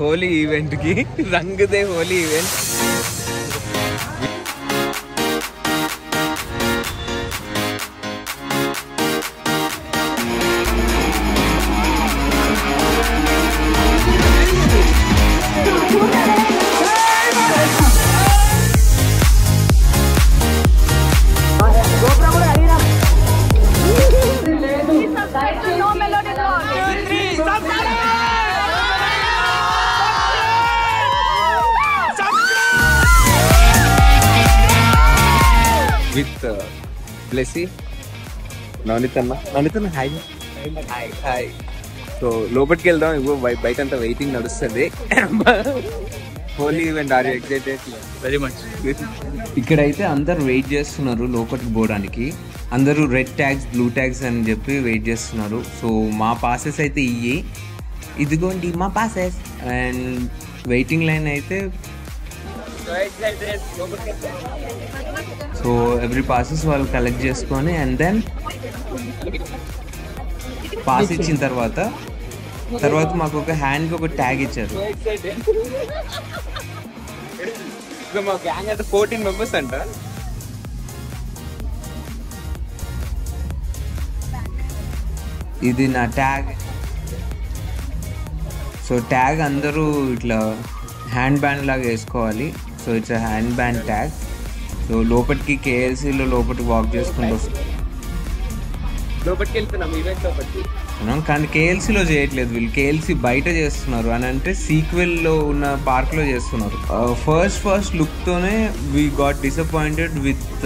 Holi event కి రంగుదే Holi event. With Blessy Navneet అన్న hi hi hi. So లోపలికి వెళ్దాం. ఇగో బయట అంతా వెయిటింగ్ నడుస్తుంది. Holi event are you excited? Very much. ఇక్కడైతే అందరు వెయిట్ చేస్తున్నారు లోపలికి పోవడానికి. అందరూ రెడ్ ట్యాగ్స్ బ్లూ ట్యాగ్స్ అని చెప్పి వెయిట్ చేస్తున్నారు. సో మా పాసెస్ అయితే ఇదిగోండి మా పాసెస్. అండ్ వెయిటింగ్ లైన్ అయితే సో ఎవ్రీ పాసెస్ వాళ్ళు కలెక్ట్ చేసుకొని అండ్ దెన్ పాస్ ఇచ్చిన తర్వాత మాకు ఒక హ్యాండ్కి ఒక ట్యాగ్ ఇచ్చారు. మా గ్యాంగ్ అయితే 14 మెంబర్స్ అంట. ఇది నా ట్యాగ్. సో ట్యాగ్ అందరూ ఇట్లా హ్యాండ్ బ్యాండ్ లాగా వేసుకోవాలి. So it's hand band tag. So లోపలికి కేఎల్సీలో లోపలికి వాక్ చేసుకుంటూ వస్తాం. లోపలికి వెళ్తున్నాం ఈవెంట్ లోపలికి. కానీ కేఎల్సీలో చేయట్లేదు వీళ్ళు, కేఎల్సీ బయట చేస్తున్నారు. అని అంటే సీక్వెల్లో ఉన్న పార్క్లో చేస్తున్నారు. ఫస్ట్ లుక్తోనే we got disappointed with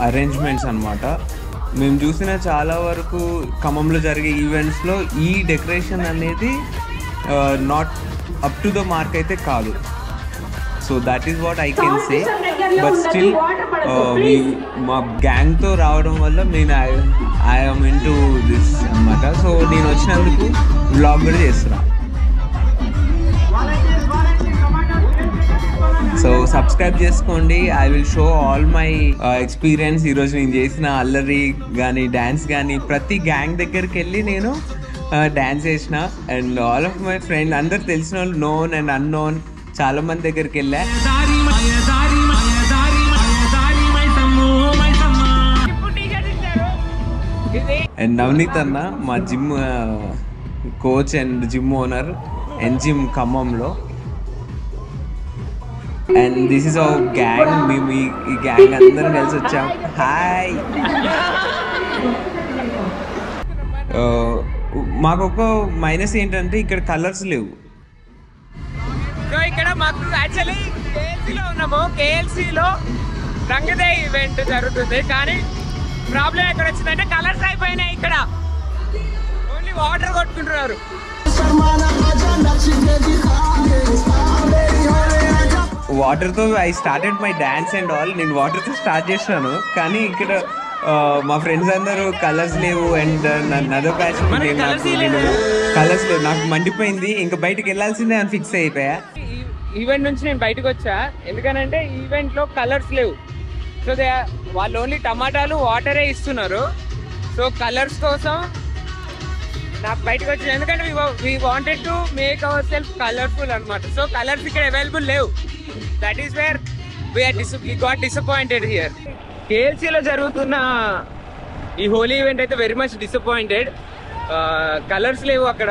arrangements అనమాట. మేము చూసిన చాలా వరకు ఖమ్మంలో జరిగే ఈవెంట్స్లో ఈ డెకరేషన్ అనేది not up to the mark అయితే కాదు. So that is what I can say. But still మా గ్యాంగ్తో రావడం వల్ల నేను ఐఎమ్ ఇన్ టు దిస్ అనమాట. సో నేను వచ్చినందుకు వ్లాగ్ కూడా చేస్తున్నా. సో సబ్స్క్రైబ్ చేసుకోండి. I will show all my experience. ఈరోజు నేను చేసిన అల్లరి కానీ డ్యాన్స్ కానీ ప్రతి గ్యాంగ్ దగ్గరికి వెళ్ళి నేను డ్యాన్స్ చేసిన. And all of my friend అందరు తెలిసిన వాళ్ళు నోన్ అండ్ అన్నోన్ చాలా మంది దగ్గరికి వెళ్ళా. అండ్ నవనీత్ అన్న మా gym coach and gym owner gym ఖమ్మంలో. And this is our gang. మేము ఈ గ్యాంగ్ అందరం కలిసి వచ్చాం. హాయ్. మాకు ఒక మైనస్ ఏంటంటే ఇక్కడ కలర్స్ లేవు. ఇక్కడ మాకు యాక్చువల్లీ కేఎల్సీలో ఉన్నాము. కేఎల్సీలో రంగదే ఈవెంట్ జరుగుతుంది. కానీ ప్రాబ్లం ఎక్కడ వచ్చిందంటే కలర్స్ అయిపోయినాయి. ఇక్కడ ఓన్లీ వాటర్ కొట్టుకుంటున్నారు. వాటర్తో I started my dance and all. నేను వాటర్తో స్టార్ట్ చేసినాను. కానీ ఇక్కడ మా ఫ్రెండ్స్ అందరూ కలర్స్ లేవు. అండ్ నదో బ్యాచ్ కలర్స్ లేవు. నాకు మండిపోయింది. ఇంకా బయటకు వెళ్ళాల్సిందే అని ఫిక్స్ అయిపోయా. ఈవెంట్ నుంచి నేను బయటకు వచ్చా. ఎందుకనంటే ఈవెంట్ లో కలర్స్ లేవు. సో వాళ్ళు ఓన్లీ టమాటాలు వాటరే ఇస్తున్నారు. సో కలర్స్ కోసం నాకు బయటకు వచ్చింది. ఎందుకంటే we wanted to make our self colourful అనమాట. సో కలర్స్ ఇక్కడ అవైలబుల్ లేవు. That is where we got disappointed here. కేఎల్సీలో జరుగుతున్న ఈ హోలీ ఈవెంట్ అయితే వెరీ మచ్ డిసప్పాయింటెడ్. కలర్స్ లేవు అక్కడ.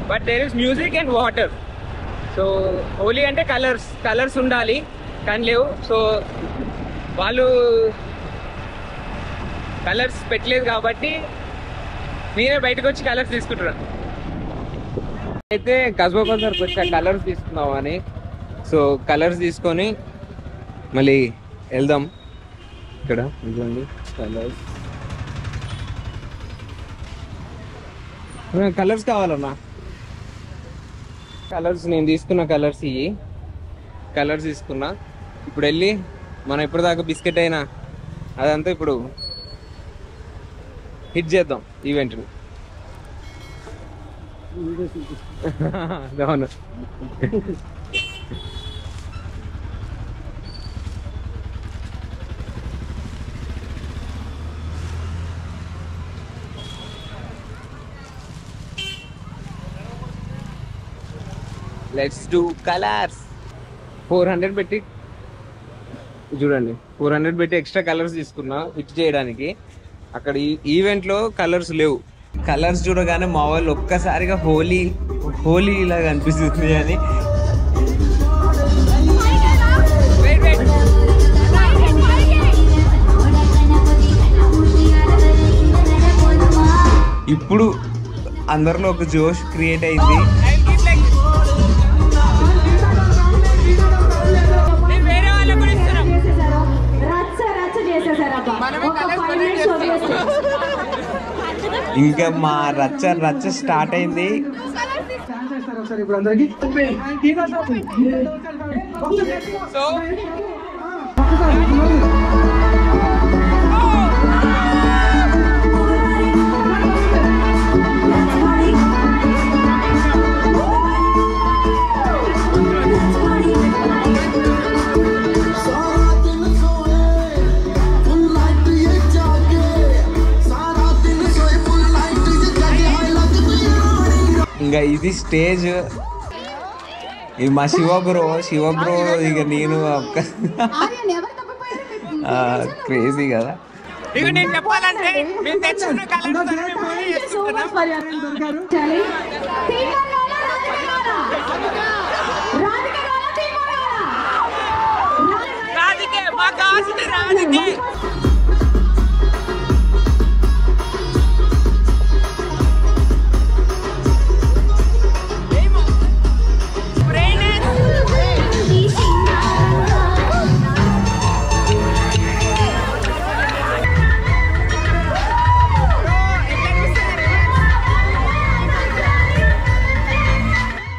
But there is music and water. So Holi అంటే కలర్స్ ఉండాలి కానీ లేవు. సో వాళ్ళు కలర్స్ పెట్టలేదు కాబట్టి నేనే బయటకు వచ్చి కలర్స్ తీసుకుంటున్నాను. అయితే కస్బా బజార్కి వచ్చా కలర్స్ తీసుకుందామని. సో కలర్స్ తీసుకొని మళ్ళీ వెళ్దాం. ఇక్కడ ఇదిగోండి కలర్స్ కావాలన్నా. కలర్స్ నేను తీసుకున్న కలర్స్ ఇవి కలర్స్ తీసుకున్నా. ఇప్పుడు వెళ్ళి మనం ఇప్పటిదాకా బిస్కెట్ అయినా అదంతా ఇప్పుడు హిట్ చేద్దాం ఈవెంట్ని. అవును. Let's do colours. 400 పెట్టి చూడండి, 400 పెట్టి ఎక్స్ట్రా కలర్స్ తీసుకున్నా ఫిక్స్ చేయడానికి. అక్కడ ఈవెంట్లో కలర్స్ లేవు. కలర్స్ చూడగానే మా వాళ్ళు ఒక్కసారిగా హోలీ లాగా అనిపిస్తుంది అని ఇప్పుడు అందరిలో ఒక జోష్ క్రియేట్ అయింది. ఇంకా మా రచ్చ స్టార్ట్ అయింది. ఇంకా ఇది స్టేజ్, ఇది మా శివ బ్రో ఇక నేను క్రేజీ కదా. ఇక నేను చెప్పాలంటే మేము తెచ్చుకున్న రాజకీయ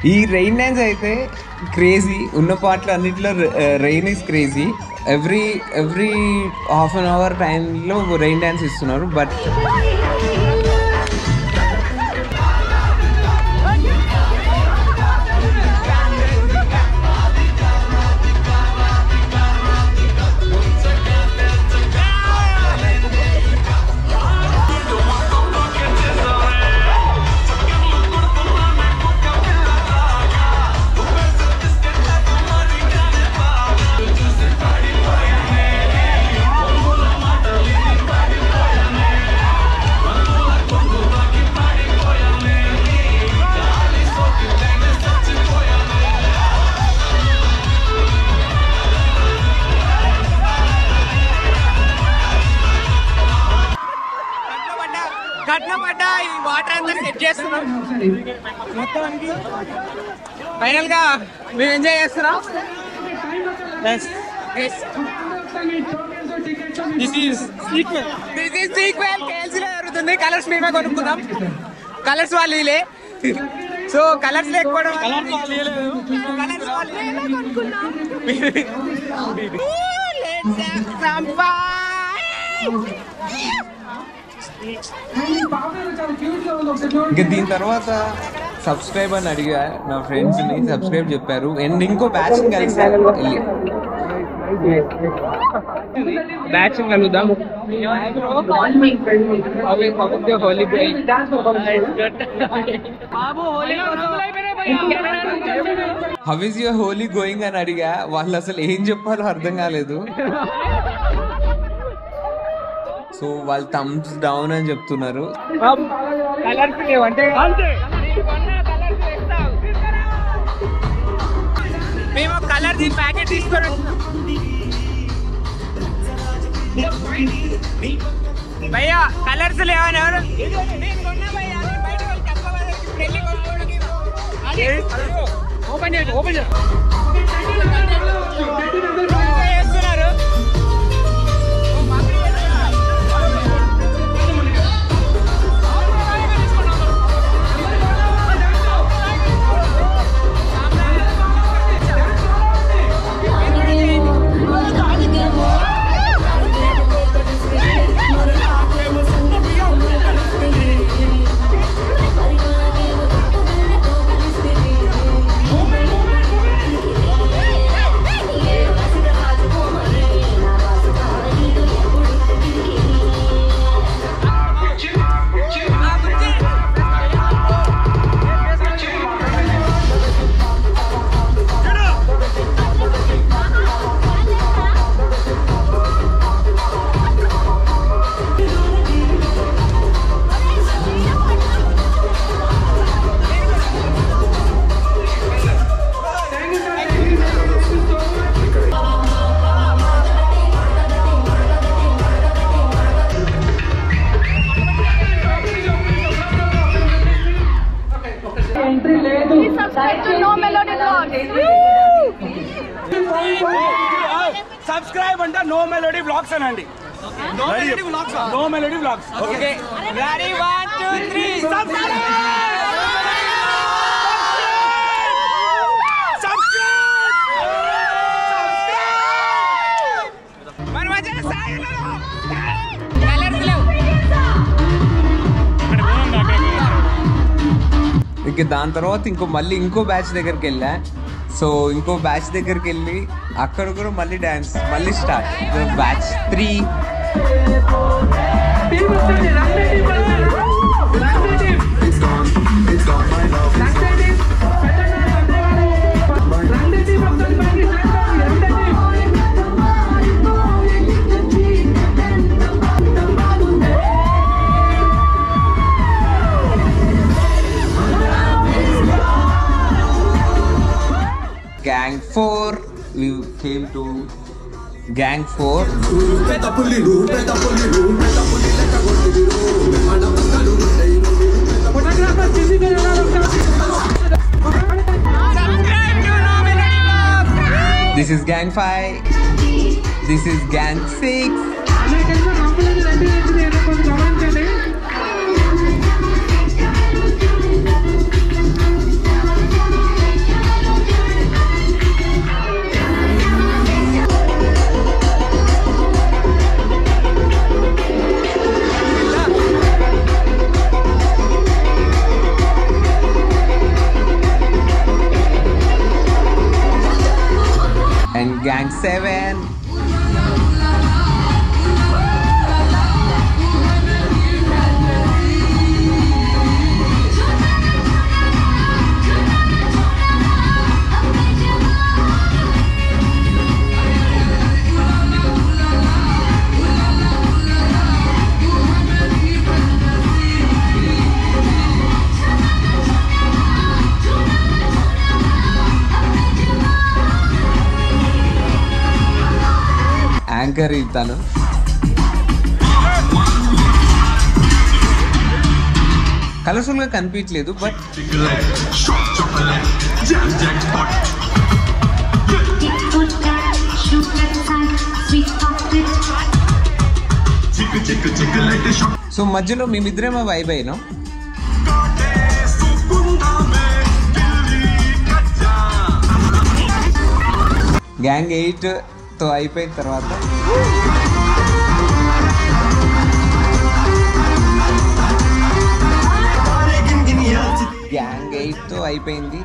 ఈ రెయిన్ డాన్స్ అయితే క్రేజీ. ఉన్న పాటలు అన్నింటిలో rain is crazy. Every half an hour టైంలో రెయిన్ డాన్స్ ఇస్తున్నారు. బట్ ఈ వాటర్ అంతా సెట్ చేస్తున్నాం. ఫైనల్ గా మేము ఎంజాయ్ చేస్తున్నాం. దిస్ ఈస్ సీక్వెల్ కేఎల్సీలో జరుగుతుంది. కలర్స్ మేమే కొనుక్కున్నాం. కలర్స్ వాళ్ళు ఇలే. సో కలర్స్ లేకపోవడం ఇంకా దీని తర్వాత సబ్స్క్రైబ్ అని అడిగా నా ఫ్రెండ్స్ ని. సబ్స్క్రైబ్ చెప్పారు. అండ్ ఇంకో బ్యాచ్ కలిసారు. బ్యాచ్ కలుద్దాం. How is your Holi going అని అడిగా. వాళ్ళు అసలు ఏం చెప్పాలో అర్థం కాలేదు. సో వాళ్ళు థమ్స్ డౌన్ అని చెప్తున్నారు. మేము కలర్ ది ప్యాకెట్ తీసుకొని భయ్యా కలర్స్ లేవని ఎవరు ఓపెన్ చేస్తున్నారు. Subscribe to No Melody Vlogs. Subscribe under No Melody Vlogs anandi. No Melody Vlogs. No Melody Vlogs. Okay. Ready? 1, 2, 3. Subscribe. ఇక దాని తర్వాత ఇంకో బ్యాచ్ దగ్గరికి వెళ్ళా. సో ఇంకో బ్యాచ్ దగ్గరికి వెళ్ళి అక్కడ కూడా మళ్ళీ డ్యాన్స్ మళ్ళీ start. Batch 3 Gang 4. We came to Gang 4. This is Gang 5. This is Gang 6. And Gang 7. Anchor ఇస్తాను. కలర్ఫుల్ గా కనిపించలేదు బట్ సో మధ్యలో మేమిద్దరేమో వైబ్ అయినాం. గ్యాంగ్ 8 తో అయిపోయిన తర్వాత గ్యాంగ్ 8 తో అయిపోయింది.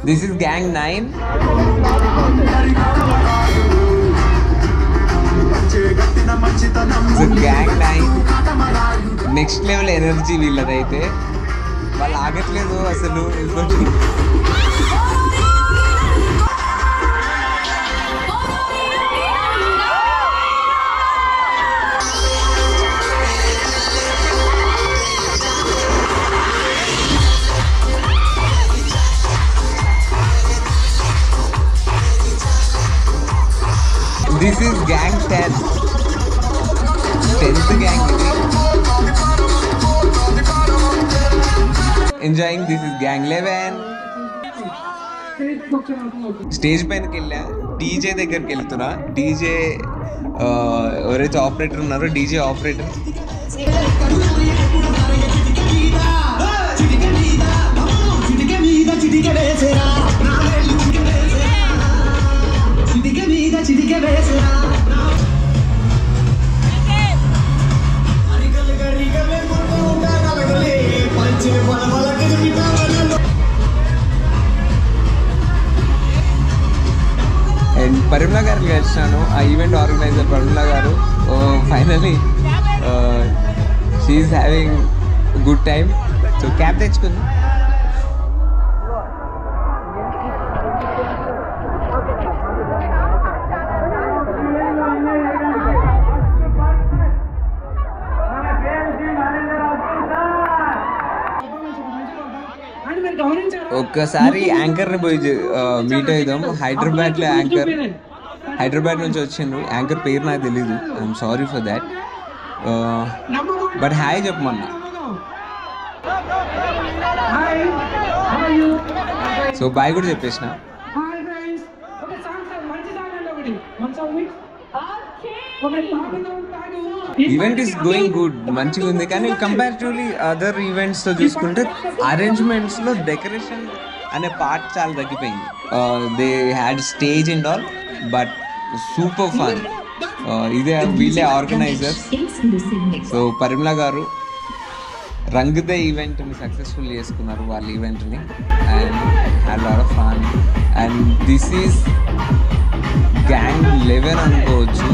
This is gang 9. Gang 9 next level energy వీళ్ళదైతే. వాళ్ళు ఆగట్లేదు అసలు. This is gang 10. 10th gang ఇది. Enjoying. This is gang 11. Stage పైనకి వెళ్ళా. డీజే దగ్గరికి వెళ్తున్నా. డీజే ఎవరైతే ఆపరేటర్ ఉన్నారో డీజే ఆపరేటర్ అండ్ పరిమళ గారిని కలిసినాను. ఆ ఈవెంట్ ఆర్గనైజర్ పరిమళ గారు. Finally she is having good time. So cab తెచ్చుకుంది. ఒక్కసారి యాంకర్ని పోయి మీట్ అవుదాం. హైదరాబాద్లో యాంకర్, హైదరాబాద్ నుంచి వచ్చిండ్రు. యాంకర్ పేరు నాకు తెలీదు, I'm sorry for that. But hi చెప్పమన్నా. సో బాయ్ కూడా చెప్పేసిన. ఈవెంట్ ఈస్ గోయింగ్ గుడ్, మంచిగా ఉంది. కానీ కంపారిటివ్లీ అదర్ ఈవెంట్స్తో చూసుకుంటే అరేంజ్మెంట్స్లో డెకరేషన్ అనే పార్ట్ చాలా తగ్గిపోయింది. They had stage and all, but super fun. ఇదే వీళ్ళే ఆర్గనైజర్స్. సో పరిమళ గారు రంగుదే ఈవెంట్ని సక్సెస్ఫుల్ చేసుకున్నారు, వాళ్ళ ఈవెంట్ని. And had lot of fun. And this is gang 11 అనుకోవచ్చు.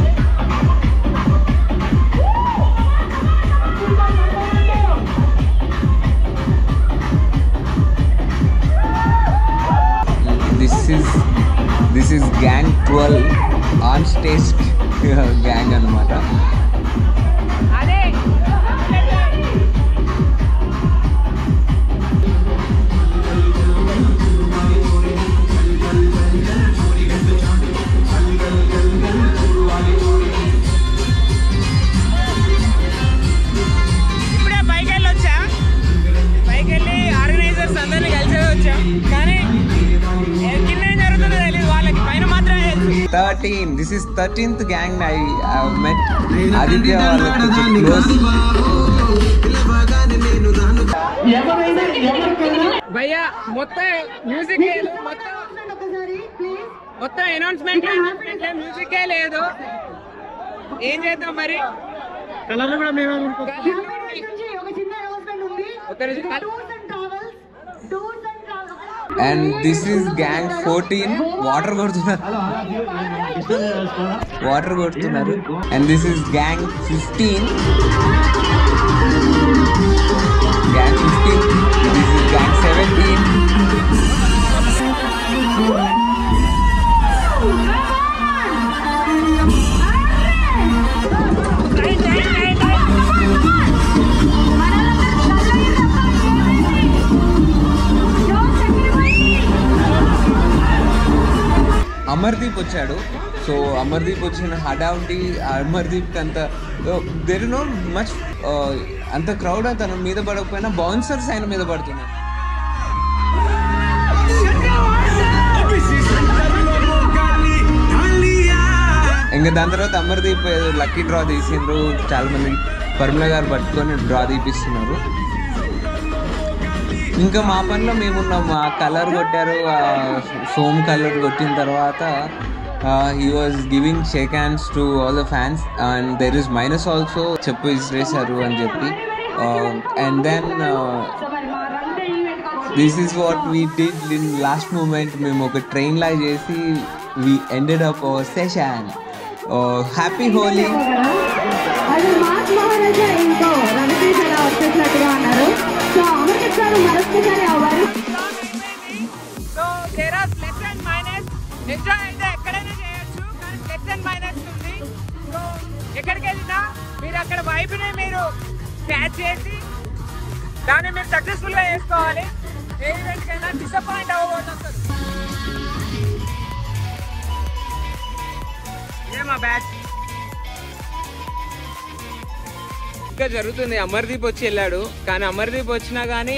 This is gang 12 on stage gang అనమాట. ఇప్పుడే పైకి వెళ్ళి వచ్చా, పైకి వెళ్ళి ఆర్గనైజర్స్ అందరినీ కలిసే వచ్చాం. కానీ కింద ఏం జరుగుతుందో తెలియదు వాళ్ళకి, పైన మాత్రమే తెలుసు. 13. This is 13th gang I have met. Aditya వాళ్ళకి close. భయ్యా మొత్తం మ్యూజిక్ లేదు, మొత్తం అనౌన్స్మెంట్ మ్యూజికే లేదు. ఏం చేద్దాం మరి? And this is gang 14. Water కొడుతున్నారు. And this is gang 15. Gang 15. This is gang 17. Amardeep వచ్చాడు. సో అమర్దీప్ వచ్చిన హడావుడి, అమర్దీప్ అంత దెర్ నో మచ్, అంత క్రౌడ్ తన మీద పడకపోయినా బౌన్సర్స్ ఆయన మీద పడుతున్నారు. ఇంకా దాని తర్వాత అమర్దీప్ లక్కీ డ్రా తీసిండ్రు. చాలా మంది పరిమళ గారు పట్టుకొని డ్రా తీపిస్తున్నారు. ఇంకా మా పనిలో మేమున్నాం. ఆ కలర్ కొట్టారు, ఫోమ్ కలర్ కొట్టిన తర్వాత he was giving shake hands to all the fans. And there is minus also, చెప్పు ఇసిరేశారు అని చెప్పి. And then this is what we did in last moment. మేము ఒక ట్రైన్ లాగా చేసి we ended up our session. Happy Holi. So there are plus and minus. Enjoy అయితే ఎక్కడైనా చేయొచ్చు, కానీ ప్లస్ అండ్ మైనస్ ఉంది. సో ఎక్కడికి వెళ్ళినా మీరు అక్కడ వైపునే మీరు క్యాచ్ చేసి దాన్ని మీరు సక్సెస్ఫుల్గా చేసుకోవాలి. ఏ ఈవెంట్కైనా డిసప్పాయింట్ అవ్వబోతుంది. ఇదే మా బ్యాచ్. ఇంకా జరుగుతుంది. అమర్దీప్ వచ్చి వెళ్ళాడు, కానీ అమర్దీప్ వచ్చినా కానీ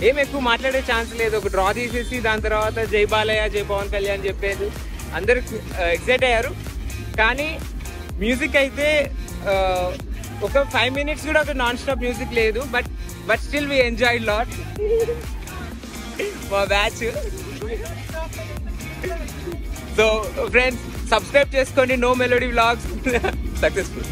ఏం ఎక్కువ మాట్లాడే ఛాన్స్ లేదు. ఒక డ్రా తీసేసి దాని తర్వాత జై బాలయ్య, జై పవన్ కళ్యాణ్ చెప్పేది అందరూ ఎక్సైట్ అయ్యారు. కానీ మ్యూజిక్ అయితే ఒక 5 minutes కూడా ఒక నాన్ స్టాప్ మ్యూజిక్ లేదు. But still we enjoy lot మా బ్యాచ్. సో ఫ్రెండ్స్, సబ్స్క్రైబ్ చేసుకోండి. No melody vlogs successful.